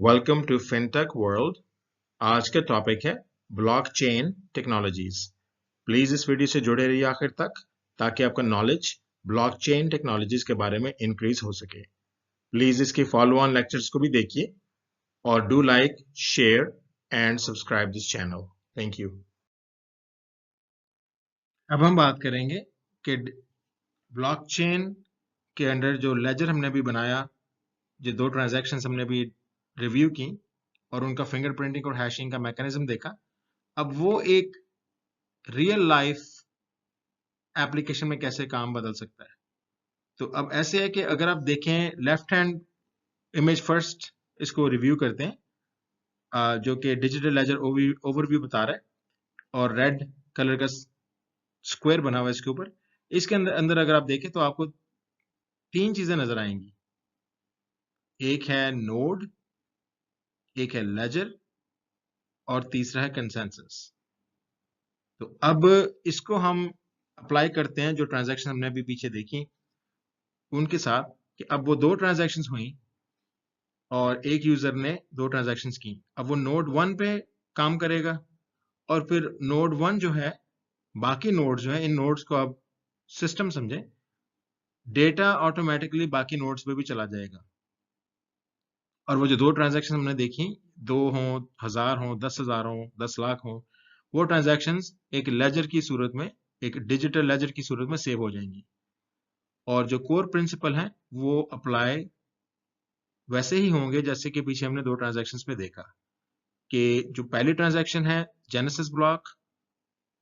Welcome to fintech world. आज का topic है ब्लॉकचेन टेक्नोलॉजीज। प्लीज इस वीडियो से जुड़े रहिए आखिर तक ताकि आपका नॉलेज ब्लॉकचेन टेक्नोलॉजीज के बारे में इंक्रीज हो सके। प्लीज इसके फॉलो ऑन लेक्चर्स को भी देखिए और do like, share and subscribe this channel. Thank you. अब हम बात करेंगे कि ब्लॉकचेन के अंडर जो लेजर हमने भी बनाया, जो दो ट्रांजैक्शंस हमने भी रिव्यू की और उनका फिंगरप्रिंटिंग और हैशिंग का मैकेनिज्म देखा, अब वो एक रियल लाइफ एप्लीकेशन में कैसे काम बदल सकता है। तो अब ऐसे है कि अगर आप देखें लेफ्ट हैंड इमेज फर्स्ट इसको रिव्यू करते हैं, जो कि डिजिटल लेजर ओवरव्यू बता रहा है और रेड कलर का स्क्वायर बना हुआ है इसके ऊपर। इसके अंदर अंदर अगर आप देखें तो आपको तीन चीजें नजर आएंगी। एक है नोड, एक है लेजर और तीसरा है कंसेंसस। तो अब इसको हम अप्लाई करते हैं जो ट्रांजैक्शन हमने अभी पीछे देखी उनके साथ, कि अब वो दो ट्रांजैक्शंस हुई और एक यूजर ने दो ट्रांजैक्शंस की। अब वो नोड 1 पे काम करेगा और फिर नोड 1 जो है, बाकी नोड्स जो है, इन नोड्स को अब सिस्टम समझे, डेटा ऑटोमेटिकली बाकी नोड्स पे भी चला जाएगा। और वो जो दो ट्रांजैक्शन हमने देखी, 2 हो, 1000 हो, 10,000 हो, 10 लाख हो, वो ट्रांजैक्शंस एक लेजर की सूरत में, एक डिजिटल लेजर की सूरत में सेव हो जाएंगी। और जो कोर प्रिंसिपल है वो अप्लाई वैसे ही होंगे जैसे कि पीछे हमने दो ट्रांजैक्शंस में देखा कि जो पहली ट्रांजैक्शन है जेनेसिस ब्लॉक,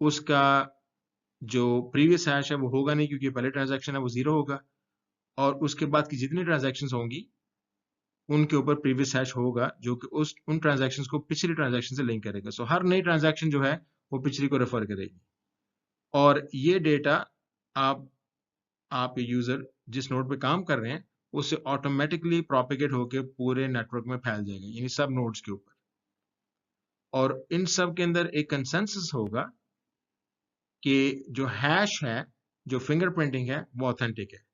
उसका जो प्रीवियस हैश है वो होगा नहीं क्योंकि पहले ट्रांजैक्शन है वो 0 होगा, और उसके बाद की जितनी ट्रांजैक्शंस होंगी उनके ऊपर प्रीवियस हैश होगा जो कि उन ट्रांजैक्शंस को पिछली ट्रांजैक्शन से लिंक करेगा। सो हर नई ट्रांजैक्शन जो है वो पिछली को रेफर करेगी और ये डेटा आप यूजर जिस नोड पे काम कर रहे हैं उससे ऑटोमेटिकली प्रोपेगेट होकर पूरे नेटवर्क में फैल जाएगा, यानी सब नोड्स के ऊपर। और इन सब के अंदर एक कंसेंसस होगा कि जो हैश है, जो फिंगरप्रिंटिंग है, वो ऑथेंटिक है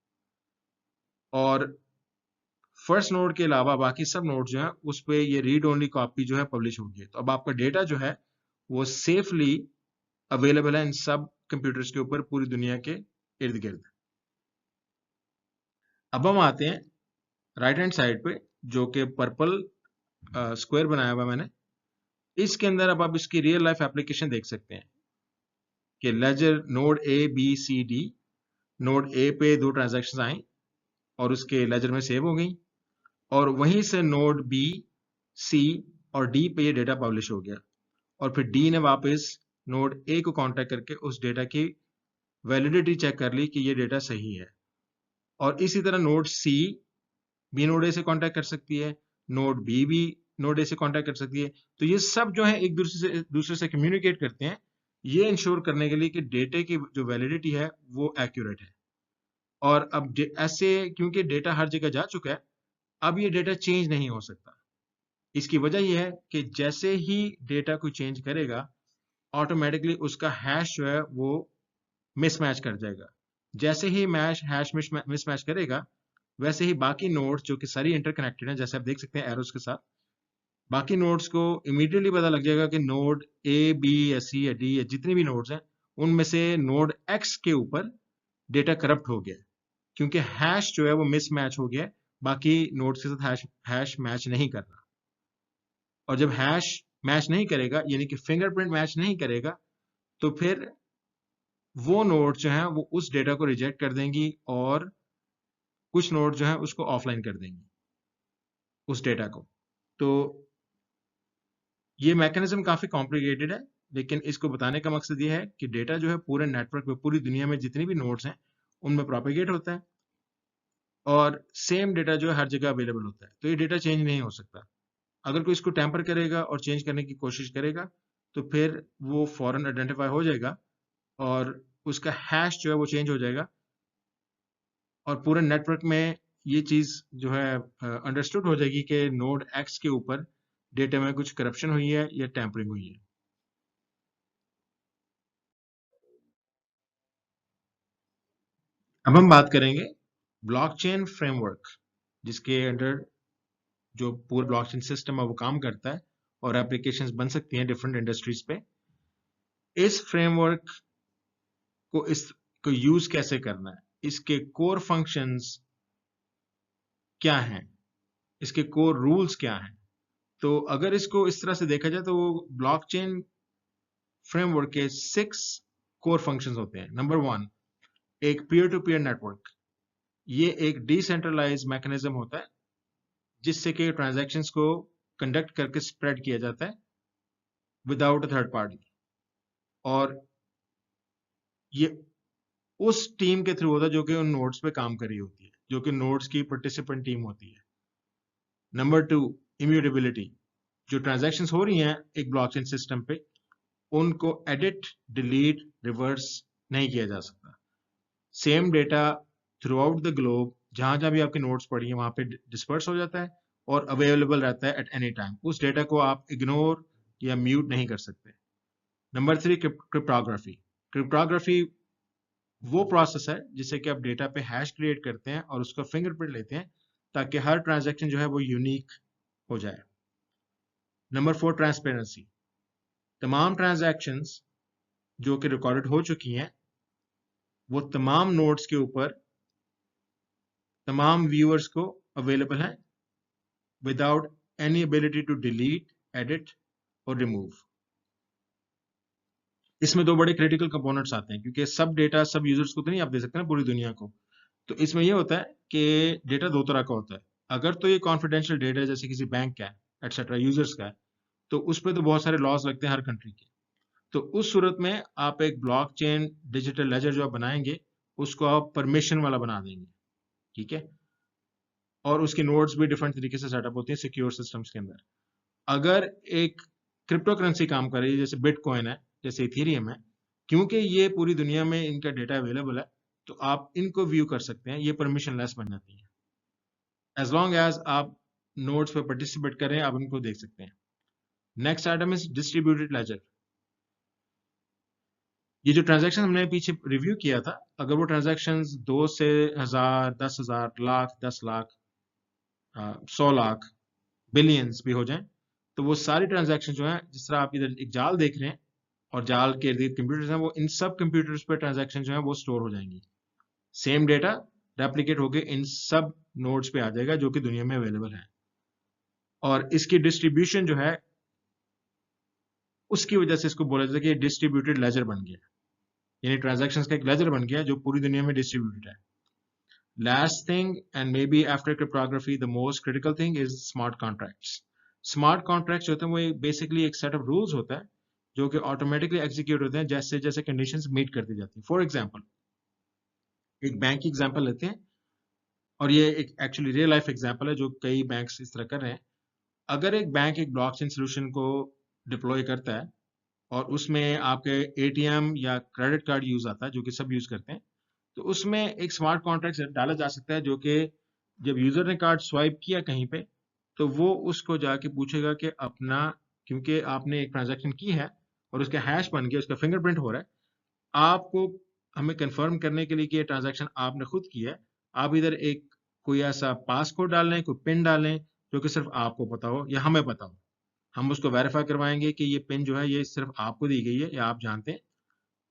और फर्स्ट नोड के अलावा बाकी सब नोड जो है उस पे ये रीड ओनली कॉपी जो है पब्लिश होगी। तो अब आपका डेटा जो है वो सेफली अवेलेबल है इन सब कंप्यूटर्स के ऊपर पूरी दुनिया के इर्द गिर्द। अब हम आते हैं राइट हैंड साइड पे जो कि पर्पल स्क्वायर बनाया हुआ मैंने। इसके अंदर अब आप इसकी रियल लाइफ एप्लीकेशन देख सकते हैं कि ledger node A B C D, node A पे दो ट्रांजैक्शन आई और उसके लेजर में सेव हो गई और वहीं से नोड बी, सी और डी पे ये डेटा पब्लिश हो गया और फिर डी ने वापस नोड ए को कांटेक्ट करके उस डेटा की वैलिडिटी चेक कर ली कि ये डेटा सही है। और इसी तरह node C B node A से कांटेक्ट कर सकती है, नोड बी भी नोड ए से कांटेक्ट कर सकती है। तो ये सब जो है एक दूसरे से कम्युनिकेट करते हैं ये इंश्योर करने के लिए कि डेटे की जो वैलिडिटी है वो एक्यूरेट है। और अब ऐसे क्योंकि डेटा हर जगह जा चुका है, अब ये डेटा चेंज नहीं हो सकता। इसकी वजह यह है कि जैसे ही डेटा को चेंज करेगा ऑटोमेटिकली उसका हैश जो है वो मिसमैच कर जाएगा। जैसे ही हैश मिसमैच करेगा वैसे ही बाकी नोड्स जो कि सारी इंटरकनेक्टेड हैं, जैसे आप देख सकते हैं एरोस के साथ, बाकी नोड्स को इमीडिएटली पता लग जाएगा कि नोड ए बी या सी या डी या जितने भी नोड्स हैं उनमें से नोड एक्स के ऊपर डेटा करप्ट हो गया क्योंकि हैश जो है वो मिसमैच हो गया, बाकी नोड्स के साथ हैश मैच नहीं कर रहा। और जब हैश मैच नहीं करेगा यानी कि फिंगरप्रिंट मैच नहीं करेगा तो फिर वो नोड जो है वो उस डेटा को रिजेक्ट कर देंगी और कुछ नोड जो है उसको ऑफलाइन कर देंगी उस डेटा को। तो ये मैकेनिज्म काफी कॉम्प्लिकेटेड है, लेकिन इसको बताने का मकसद ये है कि डेटा जो है पूरे नेटवर्क में, पूरी दुनिया में जितनी भी नोड्स हैं उनमें प्रोपेगेट होता है और सेम डेटा जो है हर जगह अवेलेबल होता है। तो ये डेटा चेंज नहीं हो सकता। अगर कोई इसको टैंपर करेगा और चेंज करने की कोशिश करेगा तो फिर वो फौरन आइडेंटिफाई हो जाएगा और उसका हैश जो है वो चेंज हो जाएगा और पूरे नेटवर्क में ये चीज जो है अंडरस्टूड हो जाएगी कि नोड एक्स के ऊपर डेटा में कुछ करप्शन हुई है या टैंपरिंग हुई है। अब हम बात करेंगे ब्लॉकचेन फ्रेमवर्क, जिसके अंडर जो पूरा ब्लॉकचेन सिस्टम है वो काम करता है और एप्लीकेशंस बन सकती हैं डिफरेंट इंडस्ट्रीज पे। इस फ्रेमवर्क को यूज कैसे करना है, इसके कोर फंक्शंस क्या हैं, इसके कोर रूल्स क्या हैं। तो अगर इसको इस तरह से देखा जाए तो ब्लॉकचेन फ्रेमवर्क के 6 कोर फंक्शंस होते हैं। नंबर 1, एक पीयर टू पीयर नेटवर्क। ये एक डिसेंट्रलाइज मैकेनिज्म होता है जिससे कि ट्रांजैक्शंस को कंडक्ट करके स्प्रेड किया जाता है विदाउट अ थर्ड पार्टी, और ये उस टीम के थ्रू होता है जो कि उन नोड्स पे काम कर रही होती है, जो कि नोड्स की पार्टिसिपेंट टीम होती है। Number 2, immutability. जो ट्रांजैक्शंस हो रही हैं एक ब्लॉकचेन सिस्टम पे, उनको एडिट, डिलीट, रिवर्स नहीं किया जा सकता। Same data through out the globe, जहां जहां भी आपके नोड्स पड़ी हैं वहां पे डिस्पर्स हो जाता है और अवेलेबल रहता है एट एनी टाइम। उस डेटा को आप इग्नोर या म्यूट नहीं कर सकते। Number 3, cryptography. क्रिप्टोग्राफी वो प्रोसेस है जिससे कि आप डेटा पे हैश क्रिएट करते हैं और उसका फिंगरप्रिंट लेते हैं ताकि हर ट्रांजैक्शन जो है वो यूनिक हो जाए। Number 4, transparency. तमाम ट्रांजैक्शंस जो कि रिकॉर्डेड हो चुकी हैं वो तमाम नोड्स के ऊपर तमाम व्यूअर्स को अवेलेबल है without any ability to delete, edit और रिमूव। इसमें 2 बड़े क्रिटिकल कंपोनेंट्स आते हैं, क्योंकि सब डेटा सब यूजर्स को तो नहीं आप दे सकते ना पूरी दुनिया को। तो इसमें यह होता है कि डेटा 2 तरह का होता है। अगर तो ये कॉन्फिडेंशियल डेटा है जैसे किसी बैंक का है एटसेट्रा, यूजर्स का है, तो उस पर तो बहुत सारे लॉज लगते हैं हर कंट्री के। तो उस सूरत में आप एक ब्लॉकचेन डिजिटल लेजर जो आप बनाएंगे उसको आप परमिशन वाला बना देंगे, ठीक है। और उसकी नोड्स भी डिफरेंट तरीके से सेटअप होती है सिक्योर सिस्टम्स के अंदर। अगर एक क्रिप्टो करेंसी काम कर रही है जैसे बिटकॉइन है, जैसे इथेरियम है, क्योंकि ये पूरी दुनिया में इनका डेटा अवेलेबल है, तो आप इनको व्यू कर सकते हैं, ये परमिशन लेस बन जाती है। एज लॉन्ग एज आप नोड्स पे पार्टिसिपेट करें आप इनको देख सकते हैं। Next item is distributed laser. ये जो ट्रांजैक्शन हमने पीछे रिव्यू किया था, अगर वो ट्रांजैक्शन 2 से 1000, 10,000, लाख, 10 लाख, 100 लाख, बिलियंस भी हो जाएं, तो वो सारी ट्रांजैक्शन जो है, जिस तरह आप इधर एक जाल देख रहे हैं और जाल के इर्द गिर्द कंप्यूटर्स हैं, वो इन सब कंप्यूटर्स पे ट्रांजैक्शन जो है वो स्टोर हो जाएंगी। सेम डेटा रेप्लिकेट होके इन सब नोड्स पे आ जाएगा जो कि दुनिया में अवेलेबल है। और इसकी डिस्ट्रीब्यूशन जो है उसकी वजह से इसको बोला जाता है कि डिस्ट्रीब्यूटेड लेजर बन गया, यानी ट्रांजैक्शंस का एक लेजर बन गया जो पूरी दुनिया में डिस्ट्रीब्यूटेड है। Last thing, and maybe after cryptography, the most critical thing is smart contracts. Smart contracts होते हैं वो बेसिकली एक सेट ऑफ रूल्स होता है जो कि ऑटोमेटिकली एग्जीक्यूट होते हैं जैसे जैसे कंडीशंस मीट करती जाती हैं। फॉर एग्जांपल, एक बैंक की एग्जांपल लेते हैं, और ये एक एक्चुअली रियल लाइफ एग्जांपल है जो कई बैंक्स इस तरह कर रहे हैं। अगर एक बैंक एक ब्लॉकचेन सोल्यूशन को डिप्लॉय करता है और उसमें आपके एटीएम या क्रेडिट कार्ड यूज आता है जो कि सब यूज करते हैं, तो उसमें एक स्मार्ट कॉन्ट्रैक्ट डाला जा सकता है जो कि जब यूजर ने कार्ड स्वाइप किया कहीं पे, तो वो उसको जाके पूछेगा कि अपना, क्योंकि आपने एक ट्रांजैक्शन की है और उसका हैश बन गया, उसका फिंगरप्रिंट हो रहा है, आपको हमें कंफर्म करने के लिए कि ये ट्रांजैक्शन आपने खुद किया है, आप इधर एक कोई ऐसा पास कोड डाल लें, कोई पिन डालें जो कि सिर्फ आपको पता हो या हमें पता हो। हम उसको वेरीफाई करवाएंगे कि ये पिन जो है ये सिर्फ आपको दी गई है या आप जानते हैं,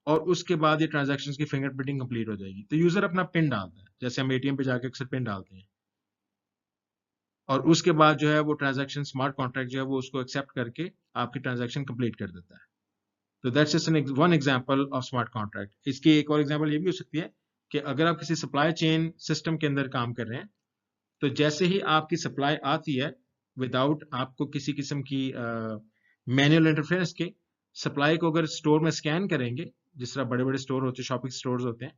और उसके बाद ये ट्रांजैक्शन की फिंगरप्रिंटिंग कंप्लीट हो जाएगी। तो यूजर अपना पिन डालता है, जैसे हम एटीएम पे जाके अक्सर पिन डालते हैं, और उसके बाद जो है वो ट्रांजैक्शन स्मार्ट कॉन्ट्रैक्ट जो है वो उसको एक्सेप्ट करके आपकी ट्रांजैक्शन कंप्लीट कर देता है। तो that's just one example of smart contract. इसकी एक और एग्जांपल ये भी हो सकती है कि अगर आप किसी सप्लाई चेन सिस्टम के अंदर काम कर रहे हैं, तो जैसे ही आपकी सप्लाई आती है विदाउट आपको किसी किस्म की मैनुअल इंटरफेरेंस के, सप्लाई को अगर स्टोर में स्कैन करेंगे, जिस तरह बड़े बड़े स्टोर होते हैं, शॉपिंग स्टोर्स होते हैं,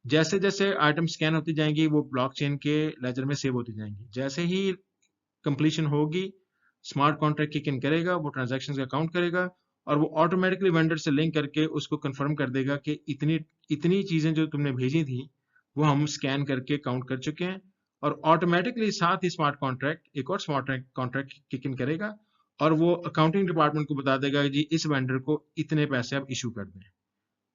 जैसे जैसे आइटम स्कैन होती जाएंगी वो ब्लॉकचेन के लेजर में सेव होती जाएंगी। जैसे ही कंप्लीशन होगी, स्मार्ट कॉन्ट्रैक्ट किक इन करेगा, वो ट्रांजैक्शंस का काउंट करेगा और वो ऑटोमेटिकली वेंडर से लिंक करके उसको कंफर्म कर देगा कि इतनी इतनी चीजें जो तुमने भेजी थी वो हम स्कैन करके काउंट कर चुके हैं, और ऑटोमेटिकली साथ ही स्मार्ट कॉन्ट्रैक्ट एक और स्मार्ट कॉन्ट्रैक्ट किक इन करेगा और वो अकाउंटिंग डिपार्टमेंट को बता देगा कि जी इस वेंडर को इतने पैसे आप इशू कर दें।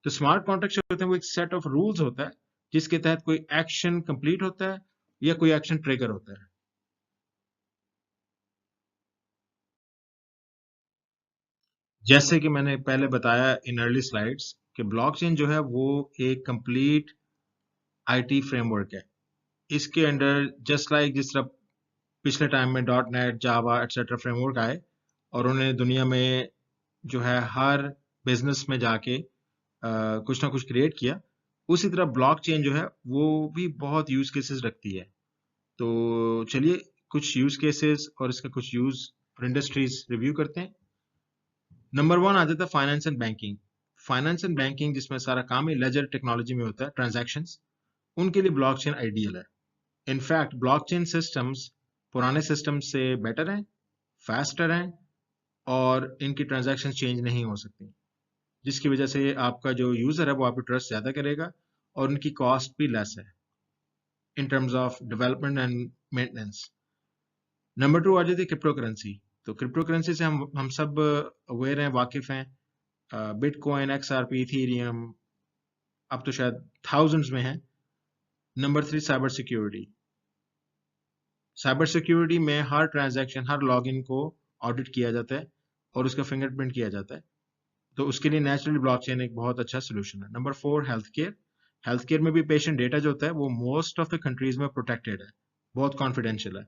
तो स्मार्ट कॉन्ट्रैक्ट जो होते हैं वो एक सेट ऑफ रूल्स होता है जिसके तहत कोई एक्शन कंप्लीट होता है या कोई एक्शन ट्रिगर होता है। जैसे कि मैंने पहले बताया इन अर्ली स्लाइड्स कि ब्लॉकचेन जो है वो एक कंप्लीट आईटी फ्रेमवर्क है। इसके अंडर जस्ट लाइक जिस तरह पिछले टाइम में डॉट नेट, जावा एटसेट्रा फ्रेमवर्क आए और उन्होंने दुनिया में जो है हर बिजनेस में जाके कुछ ना कुछ क्रिएट किया, उसी तरह ब्लॉकचेन जो है वो भी बहुत यूज केसेस रखती है। तो चलिए कुछ यूज केसेस और इसका कुछ यूज और इंडस्ट्रीज रिव्यू करते हैं। नंबर 1 आ जाता है finance and banking. Finance and banking जिसमें सारा काम ही लेजर टेक्नोलॉजी में होता है, ट्रांजैक्शंस, उनके लिए ब्लॉकचेन आइडियल है। इनफैक्ट ब्लॉकचेन सिस्टम्स पुराने सिस्टम से बेटर हैं, फास्टर हैं और इनकी ट्रांजैक्शन चेंज नहीं हो सकती, जिसकी वजह से आपका जो यूजर है वो आप पे ट्रस्ट ज्यादा करेगा और उनकी कॉस्ट भी लेस है in terms of development and maintenance. Number 2 आ जाती है क्रिप्टो करेंसी। तो क्रिप्टो करेंसी से हम सब अवेयर हैं, वाकिफ हैं। बिटकॉइन, एक्सआरपी, इथेरियम, अब तो शायद थाउजेंड्स में है। Number 3 cyber security. Cyber security में हर ट्रांजैक्शन, हर लॉगिन को ऑडिट किया जाता है और उसका फिंगरप्रिंट किया जाता है, तो उसके लिए नेचुरली ब्लॉकचेन एक बहुत अच्छा सोल्यूशन है। Number 4 health care. Health care में भी पेशेंट डेटा जो होता है वो मोस्ट ऑफ द कंट्रीज में प्रोटेक्टेड है, बहुत कॉन्फिडेंशियल है।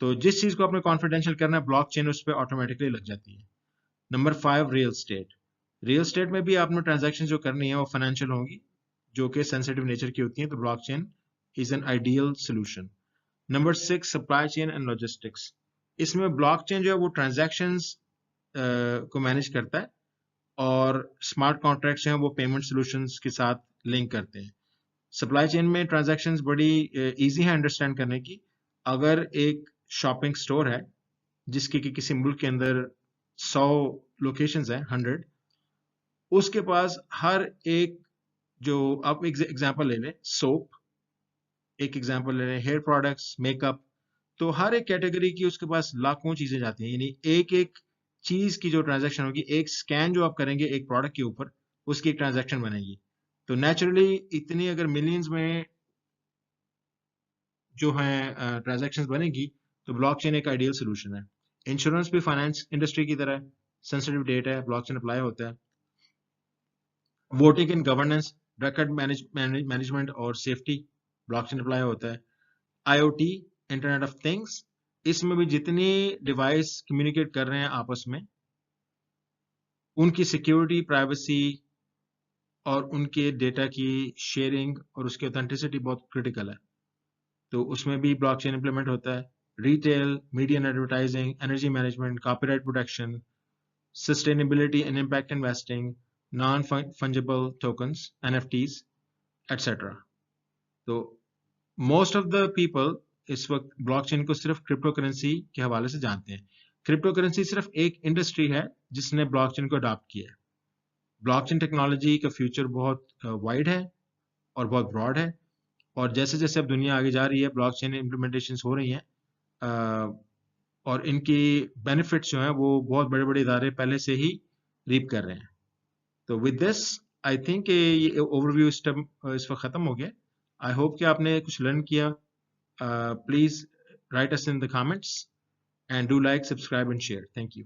तो जिस चीज को आपने कॉन्फिडेंशियल करना है, ब्लॉकचेन उस पर ऑटोमेटिकली लग जाती है। Number 5 real estate. Real estate में भी आपने ट्रांजैक्शन जो करनी है वो फाइनेंशियल होंगी, जो कि सेंसिटिव नेचर की होती है, तो blockchain is an ideal solution. Number 6 supply chain and logistics. इसमें ब्लॉकचेन जो है वो ट्रांजैक्शंस को मैनेज करता है और स्मार्ट कॉन्ट्रैक्ट्स हैं वो पेमेंट सॉल्यूशंस के साथ लिंक करते हैं। सप्लाई चेन में ट्रांजैक्शंस बड़ी इजी है अंडरस्टैंड करने की। अगर एक शॉपिंग स्टोर है जिसकी कि किसी मुल्क के अंदर 100 लोकेशंस हैं, 100, उसके पास हर एक, जो आप एक एग्जांपल ले लें, सोप, एक एग्जांपल ले लें, हेयर प्रोडक्ट्स, मेकअप, तो हर एक कैटेगरी की उसके पास लाखों चीजें जाती हैं। यानी एक एक चीज की जो ट्रांजैक्शन होगी, एक स्कैन जो आप करेंगे एक प्रोडक्ट के ऊपर, उसकी एक ट्रांजैक्शन बनेगी। तो नेचुरली इतनी अगर मिलियंस में जो है ट्रांजैक्शंस बनेगी, तो ब्लॉकचेन एक आइडियल सोल्यूशन है। इंश्योरेंस भी फाइनेंस इंडस्ट्री की तरह है, सेंसिटिव डेटा है, ब्लॉकचेन अप्लाई होता है। Voting and governance, record management और सेफ्टी, ब्लॉकचेन अप्लाई होता है। आईओटी, इंटरनेट ऑफ थिंग्स, इसमें भी जितनी डिवाइस कम्युनिकेट कर रहे हैं आपस में, उनकी सिक्योरिटी, प्राइवेसी और उनके डेटा की शेयरिंग और उसकी ऑथेंटिसिटी बहुत क्रिटिकल है, तो उसमें भी ब्लॉकचेन इंप्लीमेंट होता है। Retail, media and advertising, energy management, copyright protection, sustainability and impact investing, non fungible tokens, NFTs, etcetera. तो मोस्ट ऑफ द पीपल इस वक्त ब्लॉकचेन को सिर्फ क्रिप्टो करेंसी के हवाले से जानते हैं। क्रिप्टो करेंसी सिर्फ एक इंडस्ट्री है जिसने ब्लॉकचेन को अडॉप्ट किया है। ब्लॉकचेन टेक्नोलॉजी का फ्यूचर बहुत वाइड है और बहुत ब्रॉड है, और जैसे जैसे अब दुनिया आगे जा रही है, ब्लॉकचेन इम्प्लीमेंटेशन हो रही हैं, और इनकी बेनिफिट्स जो हैं वो बहुत बड़े बड़े इदारे पहले से ही रीप कर रहे हैं। तो विद दिस आई थिंक ये ओवरव्यू इस वक्त खत्म हो गया। आई होप कि आपने कुछ लर्न किया। Please write us in the comments and do like, subscribe and share. Thank you.